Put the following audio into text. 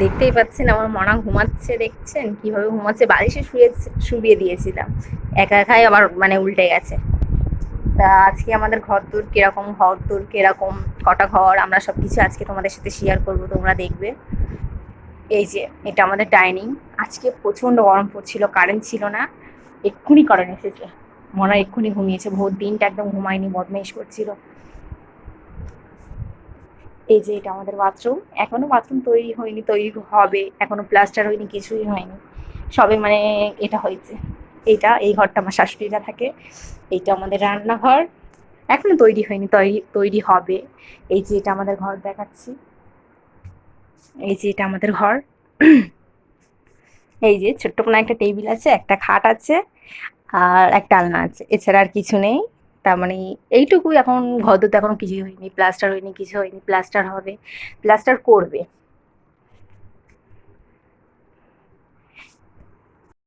দেখতেই পাচ্ছেন আমার মনা ঘুমাচ্ছে, দেখছেন কিভাবে ঘুমাচ্ছে, বালিশে শুবিয়ে দিয়েছিলাম, একা একাই আবার মানে উল্টে গেছে। তা আজকে আমাদের ঘর দোর কিরকম কটা ঘর আমরা সবকিছু আজকে তোমাদের সাথে শেয়ার করব, তোমরা দেখবে। এই যে এটা আমাদের ডাইনিং। আজকে প্রচন্ড গরম পড়ছিল, কারেন্ট ছিল না, এক্ষুনি কারেন্ট এসেছে। মনা এক্ষুনি ঘুমিয়েছে, ভোর দিনটা একদম ঘুমায়নি, বদমাইশ করছিল। এই যে এটা আমাদের বাথরুম, এখনো বাথরুম তৈরি হয়নি, তৈরি হবে, এখনো প্লাস্টার হয়নি, কিছুই হয়নি, সবে মানে এটা হয়েছে। এই ঘরটা আমার শাশুড়িরা থাকে। এইটা আমাদের রান্নাঘর, এখনো তৈরি হয়নি, তৈরি তৈরি হবে। এই যে এটা আমাদের ঘর দেখাচ্ছি, এই যে এটা আমাদের ঘর। এই যে ছোট্ট কোনো একটা টেবিল আছে, একটা খাট আছে, আর একটা আলনা আছে, এছাড়া আর কিছু নেই। তার মানে এইটুকুই। এখন ঘর তো এখনো কিছুই হয়নি, প্লাস্টার হয়নি, কিছু হয়নি, প্লাস্টার হবে, প্লাস্টার করবে।